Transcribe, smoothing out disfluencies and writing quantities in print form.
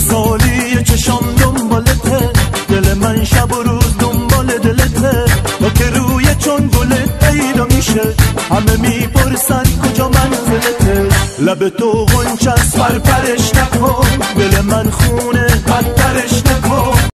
سالی چشام دنبالته، دل من شب و روز دنبال دلته. با که روی چون گلت پیدا میشه، همه میپرسن کجا منزلته. لب تو غنچه است، پرپرش نکن، دل من خونه